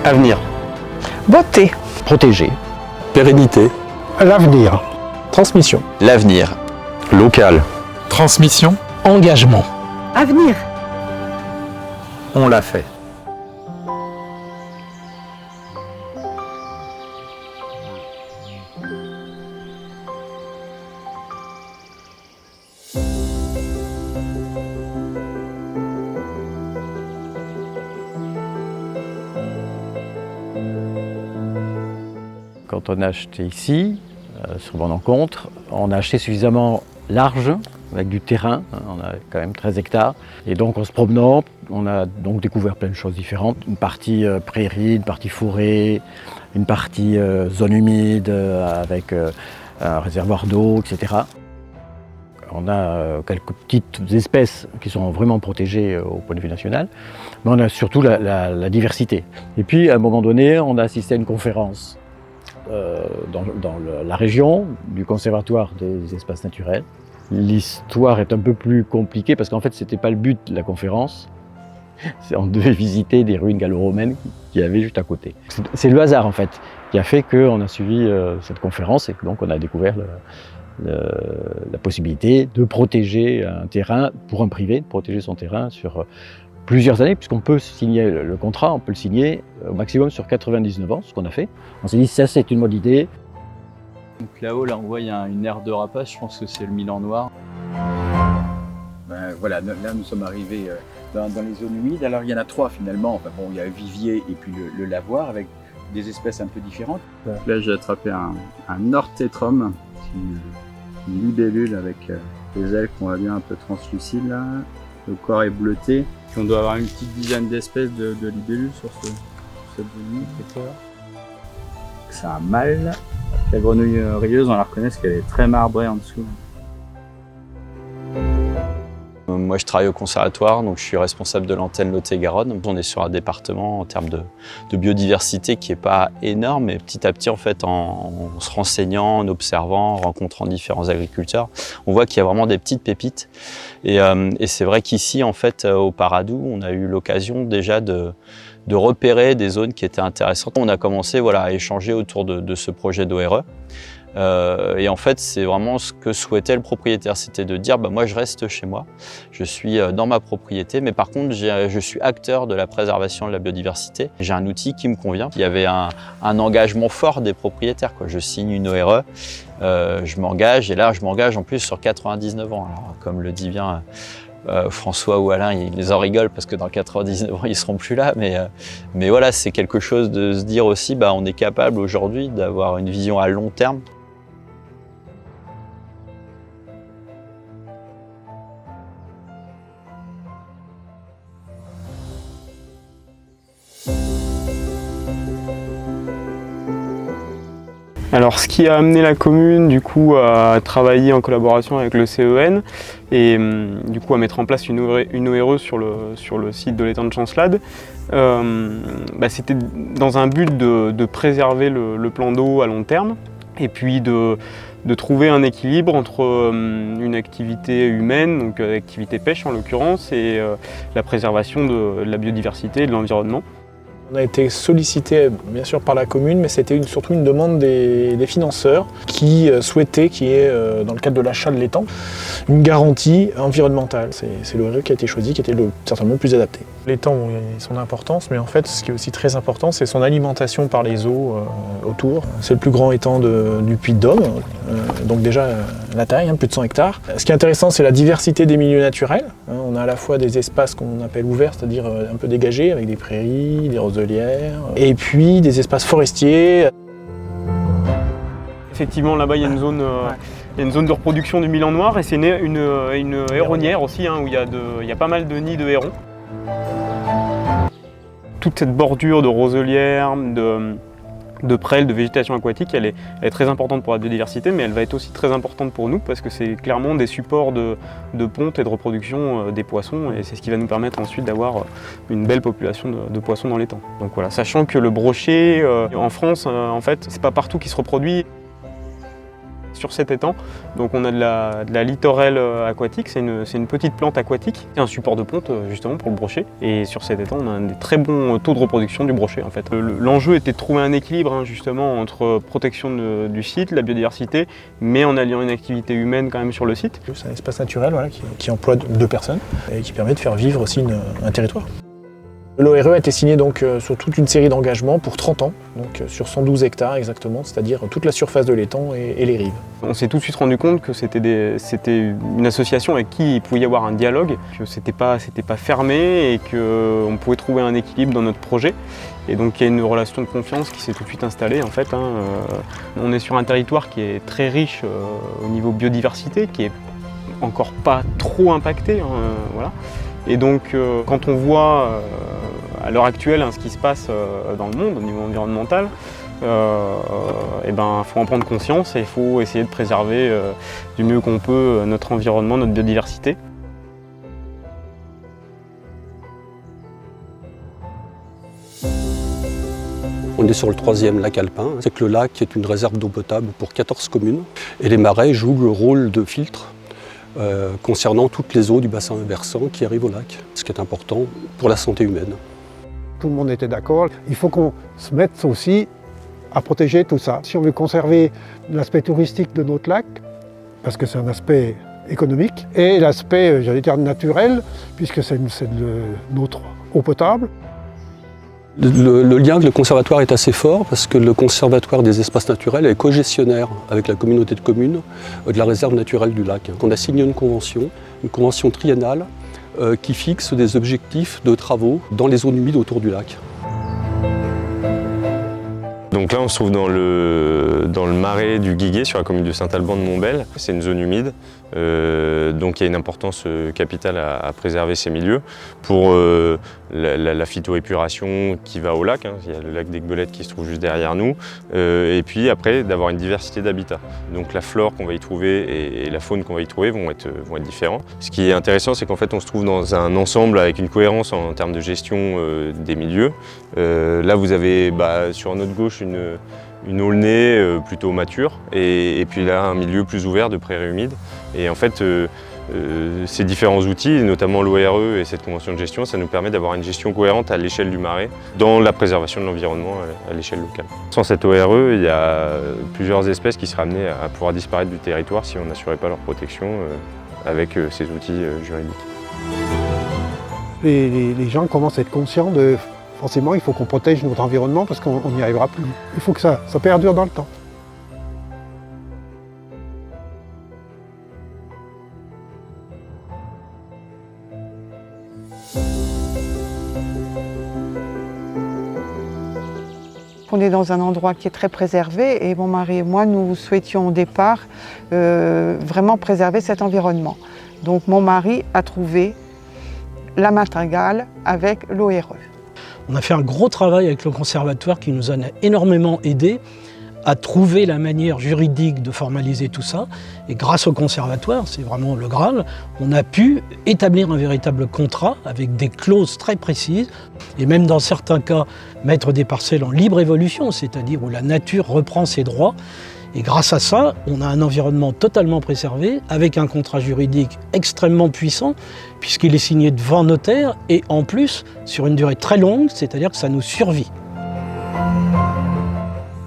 Avenir. Beauté. Protéger. Pérennité. L'avenir. Transmission. L'avenir. Local. Transmission. Engagement. Avenir. On l'a fait. Quand on a acheté ici, sur Bonne Rencontre, on a acheté suffisamment large, avec du terrain, on a quand même 13 hectares. Et donc en se promenant, on a donc découvert plein de choses différentes. Une partie prairie, une partie forêt, une partie zone humide avec un réservoir d'eau, etc. On a quelques petites espèces qui sont vraiment protégées au point de vue national, mais on a surtout la diversité. Et puis à un moment donné, on a assisté à une conférence dans la région du Conservatoire des espaces naturels. L'histoire est un peu plus compliquée parce qu'en fait, ce n'était pas le but de la conférence. On devait visiter des ruines gallo-romaines qu'il y avait juste à côté. C'est le hasard en fait qui a fait qu'on a suivi cette conférence et que donc on a découvert la possibilité de protéger un terrain pour un privé, de protéger son terrain sur plusieurs années, puisqu'on peut signer le contrat, on peut le signer au maximum sur 99 ans, ce qu'on a fait. On s'est dit, ça c'est une bonne idée. Donc là-haut, là on voit il y a une aire de rapace, je pense que c'est le Milan noir. Ben, voilà, là nous sommes arrivés dans les zones humides. Alors il y en a trois finalement. Enfin, bon, il y a le vivier et puis le lavoir avec des espèces un peu différentes. Là j'ai attrapé un orthétrum, une libellule avec des ailes qu'on voit bien un peu translucides là. Le corps est bleuté. Puis on doit avoir une petite dizaine d'espèces de libellules sur cette zone. C'est un mâle. La grenouille rieuse, on la reconnaît parce qu'elle est très marbrée en dessous. Moi, je travaille au conservatoire, donc je suis responsable de l'antenne Lot-et-Garonne. On est sur un département en termes de biodiversité qui n'est pas énorme, mais petit à petit, en fait, en se renseignant, en observant, en rencontrant différents agriculteurs, on voit qu'il y a vraiment des petites pépites. Et c'est vrai qu'ici, en fait, au Paradou, on a eu l'occasion déjà de repérer des zones qui étaient intéressantes. On a commencé à échanger autour de ce projet d'ORE. Et en fait, c'est vraiment ce que souhaitait le propriétaire, c'était de dire moi je reste chez moi, je suis dans ma propriété, mais par contre je suis acteur de la préservation de la biodiversité. J'ai un outil qui me convient. Il y avait un engagement fort des propriétaires, quoi. Je signe une ORE, je m'engage, et là je m'engage en plus sur 99 ans. Alors, comme le dit bien François ou Alain, ils en rigolent parce que dans 99 ans ils seront plus là, mais voilà, c'est quelque chose de se dire aussi on est capable aujourd'hui d'avoir une vision à long terme. Alors, ce qui a amené la commune du coup à travailler en collaboration avec le CEN et du coup à mettre en place une ORE sur le site de l'étang de Chancelade, c'était dans un but de préserver le plan d'eau à long terme et puis de trouver un équilibre entre une activité humaine, donc activité pêche en l'occurrence, et la préservation de la biodiversité et de l'environnement. On a été sollicité bien sûr par la commune, mais c'était surtout une demande des financeurs qui souhaitaient qu'il y ait, dans le cadre de l'achat de l'étang, une garantie environnementale. C'est l'ORE qui a été choisi, qui était certainement le plus adapté. L'étang, il a son importance, mais en fait ce qui est aussi très important, c'est son alimentation par les eaux autour. C'est le plus grand étang du Puy-de-Dôme, donc déjà la taille, plus de 100 hectares. Ce qui est intéressant, c'est la diversité des milieux naturels. On a à la fois des espaces qu'on appelle ouverts, c'est-à-dire un peu dégagés, avec des prairies, des roselières, et puis des espaces forestiers. Effectivement, là-bas, il y a une zone... Il y a une zone de reproduction du Milan noir et c'est une héronnière aussi, où il y a pas mal de nids de hérons. Toute cette bordure de roselières, de prêles, de végétation aquatique, elle est très importante pour la biodiversité, mais elle va être aussi très importante pour nous parce que c'est clairement des supports de ponte et de reproduction des poissons, et c'est ce qui va nous permettre ensuite d'avoir une belle population de poissons dans l'étang. Donc voilà, sachant que le brochet en France, en fait, c'est pas partout qu'il se reproduit. sur cet étang. Donc on a de la littorelle aquatique, c'est une petite plante aquatique, c'est un support de ponte justement pour le brochet. Et sur cet étang, on a un des très bons taux de reproduction du brochet en fait. L'enjeu était de trouver un équilibre justement entre protection du site, la biodiversité, mais en alliant une activité humaine quand même sur le site. C'est un espace naturel voilà, qui emploie 2 personnes et qui permet de faire vivre aussi un territoire. L'ORE a été signé donc sur toute une série d'engagements pour 30 ans, donc sur 112 hectares exactement, c'est-à-dire toute la surface de l'étang et les rives. On s'est tout de suite rendu compte que c'était une association avec qui il pouvait y avoir un dialogue, que c'était pas fermé et qu'on pouvait trouver un équilibre dans notre projet. Et donc il y a une relation de confiance qui s'est tout de suite installée en fait. On est sur un territoire qui est très riche au niveau biodiversité, qui est encore pas trop impacté. Voilà. Et donc quand on voit à l'heure actuelle ce qui se passe dans le monde au niveau environnemental, et ben, faut en prendre conscience et il faut essayer de préserver du mieux qu'on peut notre environnement, notre biodiversité. On est sur le 3e lac alpin. C'est que le lac est une réserve d'eau potable pour 14 communes. Et les marais jouent le rôle de filtre concernant toutes les eaux du bassin versant qui arrivent au lac, ce qui est important pour la santé humaine. Tout le monde était d'accord. Il faut qu'on se mette aussi à protéger tout ça. Si on veut conserver l'aspect touristique de notre lac, parce que c'est un aspect économique, et l'aspect, j'allais dire, naturel, puisque c'est notre eau potable. Le lien avec le conservatoire est assez fort parce que le conservatoire des espaces naturels est co-gestionnaire avec la communauté de communes de la réserve naturelle du lac. On a signé une convention triennale qui fixe des objectifs de travaux dans les zones humides autour du lac. Donc là on se trouve dans le marais du Guiguet sur la commune de Saint-Alban-de-Montbel. C'est une zone humide, donc il y a une importance capitale à préserver ces milieux pour la phytoépuration qui va au lac. Il y a le lac d'Aiguebelette qui se trouve juste derrière nous, et puis après d'avoir une diversité d'habitats. Donc la flore qu'on va y trouver et la faune qu'on va y trouver vont être différents. Ce qui est intéressant, c'est qu'en fait on se trouve dans un ensemble avec une cohérence en termes de gestion des milieux. Là vous avez sur notre gauche une aulnée plutôt mature et puis là un milieu plus ouvert de prairies humides. Et en fait ces différents outils, notamment l'ORE et cette convention de gestion, ça nous permet d'avoir une gestion cohérente à l'échelle du marais dans la préservation de l'environnement à l'échelle locale. Sans cette ORE, il y a plusieurs espèces qui seraient amenées à pouvoir disparaître du territoire si on n'assurait pas leur protection avec ces outils juridiques. Les gens commencent à être conscients de forcément il faut qu'on protège notre environnement parce qu'on n'y arrivera plus. Il faut que ça perdure dans le temps. On est dans un endroit qui est très préservé et mon mari et moi, nous souhaitions au départ vraiment préserver cet environnement. Donc mon mari a trouvé la martingale avec l'ORE. On a fait un gros travail avec le conservatoire qui nous a énormément aidés à trouver la manière juridique de formaliser tout ça. Et grâce au conservatoire, c'est vraiment le Graal, on a pu établir un véritable contrat avec des clauses très précises et même dans certains cas mettre des parcelles en libre évolution, c'est-à-dire où la nature reprend ses droits. Et grâce à ça, on a un environnement totalement préservé avec un contrat juridique extrêmement puissant puisqu'il est signé devant notaire et en plus sur une durée très longue, c'est-à-dire que ça nous survit.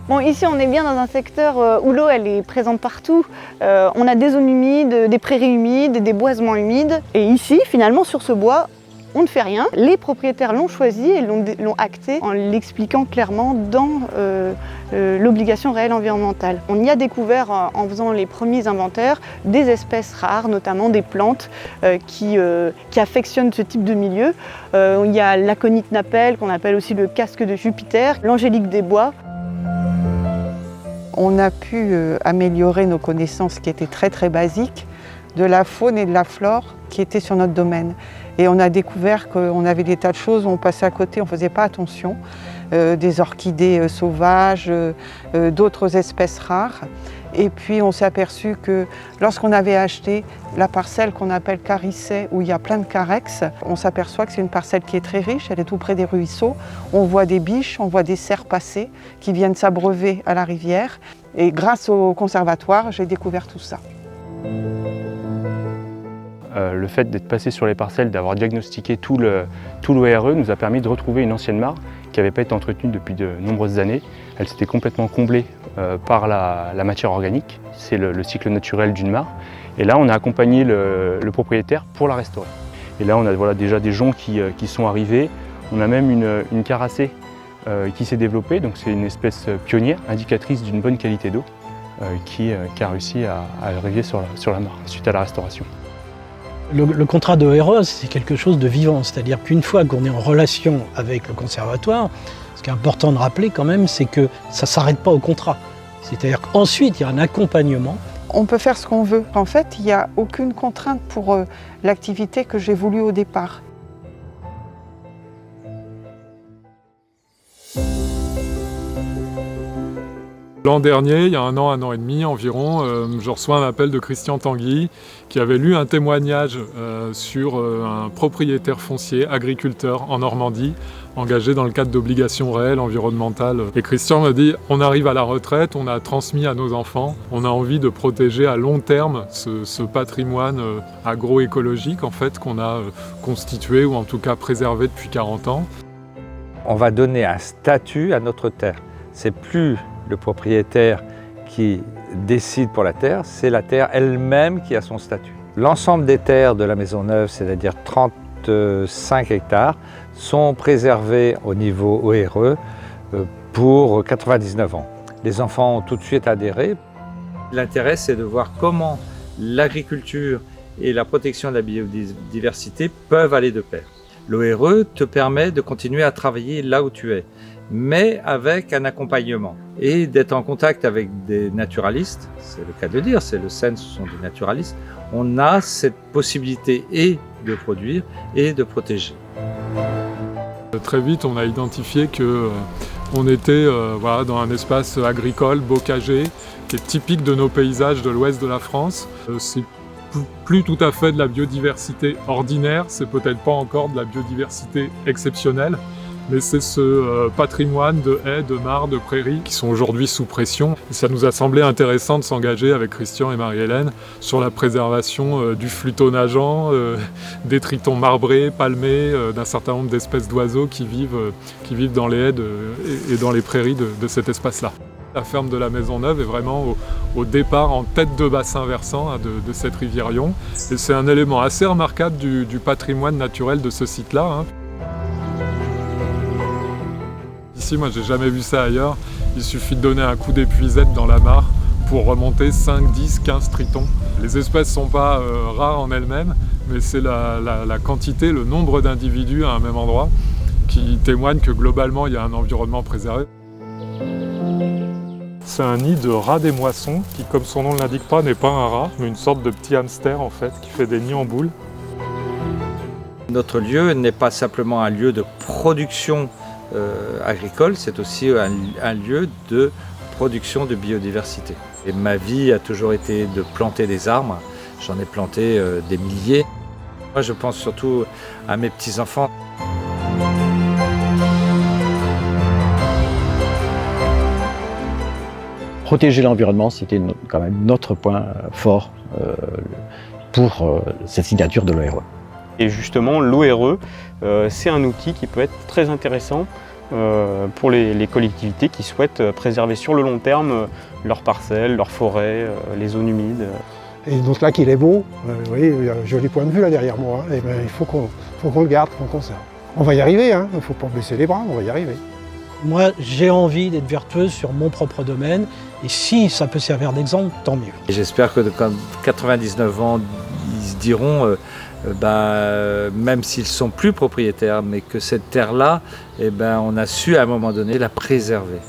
Bon, ici on est bien dans un secteur où l'eau elle est présente partout. On a des zones humides, des prairies humides, des boisements humides. Et ici, finalement, sur ce bois, on ne fait rien. Les propriétaires l'ont choisi et l'ont acté en l'expliquant clairement dans l'obligation réelle environnementale. On y a découvert, en faisant les premiers inventaires, des espèces rares, notamment des plantes qui affectionnent ce type de milieu. Il y a l'aconite napelle, qu'on appelle aussi le casque de Jupiter, l'angélique des bois. On a pu améliorer nos connaissances qui étaient très très basiques de la faune et de la flore qui étaient sur notre domaine. Et on a découvert qu'on avait des tas de choses où on passait à côté, on ne faisait pas attention. des orchidées sauvages, d'autres espèces rares. Et puis on s'est aperçu que lorsqu'on avait acheté la parcelle qu'on appelle Carisset, où il y a plein de carex, on s'aperçoit que c'est une parcelle qui est très riche, elle est tout près des ruisseaux. On voit des biches, on voit des cerfs passer qui viennent s'abreuver à la rivière. Et grâce au conservatoire, j'ai découvert tout ça. Le fait d'être passé sur les parcelles, d'avoir diagnostiqué tout l'ORE nous a permis de retrouver une ancienne mare qui n'avait pas été entretenue depuis de nombreuses années. Elle s'était complètement comblée par la matière organique, c'est le cycle naturel d'une mare. Et là, on a accompagné le propriétaire pour la restaurer. Et là, on a déjà des joncs qui sont arrivés. On a même une caracée qui s'est développée, donc c'est une espèce pionnière, indicatrice d'une bonne qualité d'eau, qui a réussi à arriver sur la mare suite à la restauration. Le contrat d'ORE, c'est quelque chose de vivant, c'est-à-dire qu'une fois qu'on est en relation avec le conservatoire, ce qui est important de rappeler quand même, c'est que ça ne s'arrête pas au contrat. C'est-à-dire qu'ensuite, il y a un accompagnement. On peut faire ce qu'on veut. En fait, il n'y a aucune contrainte pour l'activité que j'ai voulu au départ. L'an dernier, il y a un an et demi environ, je reçois un appel de Christian Tanguy qui avait lu un témoignage sur un propriétaire foncier, agriculteur en Normandie, engagé dans le cadre d'obligations réelles environnementales. Et Christian me dit, on arrive à la retraite, on a transmis à nos enfants, on a envie de protéger à long terme ce patrimoine agroécologique en fait, qu'on a constitué ou en tout cas préservé depuis 40 ans. On va donner un statut à notre terre. C'est plus le propriétaire qui décide pour la terre, c'est la terre elle-même qui a son statut. L'ensemble des terres de la Maisonneuve, c'est-à-dire 35 hectares, sont préservées au niveau ORE pour 99 ans. Les enfants ont tout de suite adhéré. L'intérêt, c'est de voir comment l'agriculture et la protection de la biodiversité peuvent aller de pair. L'ORE te permet de continuer à travailler là où tu es, mais avec un accompagnement et d'être en contact avec des naturalistes, c'est le cas de le dire, c'est le CEN, ce sont des naturalistes, on a cette possibilité et de produire et de protéger. Très vite, on a identifié qu'on était voilà, dans un espace agricole, bocager, qui est typique de nos paysages de l'ouest de la France. C'est plus tout à fait de la biodiversité ordinaire, c'est peut-être pas encore de la biodiversité exceptionnelle, mais c'est ce patrimoine de haies, de mares, de prairies qui sont aujourd'hui sous pression. Et ça nous a semblé intéressant de s'engager avec Christian et Marie-Hélène sur la préservation du fluteau nageant, des tritons marbrés, palmés, d'un certain nombre d'espèces d'oiseaux qui vivent dans les haies et dans les prairies de cet espace-là. La ferme de la Maisonneuve est vraiment au départ en tête de bassin versant de cette rivière Yon. Et c'est un élément assez remarquable du patrimoine naturel de ce site-là. Ici, moi, j'ai jamais vu ça ailleurs. Il suffit de donner un coup d'épuisette dans la mare pour remonter 5, 10, 15 tritons. Les espèces ne sont pas rares en elles-mêmes, mais c'est la quantité, le nombre d'individus à un même endroit qui témoigne que globalement, il y a un environnement préservé. C'est un nid de rat des moissons qui, comme son nom ne l'indique pas, n'est pas un rat, mais une sorte de petit hamster en fait, qui fait des nids en boule. Notre lieu n'est pas simplement un lieu de production agricole, c'est aussi un lieu de production de biodiversité. Et ma vie a toujours été de planter des arbres, j'en ai planté des milliers. Moi je pense surtout à mes petits-enfants. Protéger l'environnement, c'était quand même notre point fort pour cette signature de l'ORE. Et justement, l'ORE, c'est un outil qui peut être très intéressant pour les collectivités qui souhaitent préserver sur le long terme leurs parcelles, leurs forêts, les zones humides. Et notre lac, il est beau. Vous voyez, il y a un joli point de vue là derrière moi. Et ben, il faut qu'on le garde, qu'on conserve. On va y arriver, hein. Il ne faut pas baisser les bras, on va y arriver. Moi, j'ai envie d'être vertueuse sur mon propre domaine, et si ça peut servir d'exemple, tant mieux. J'espère que quand 99 ans, ils se diront, même s'ils ne sont plus propriétaires, mais que cette terre-là, on a su à un moment donné la préserver.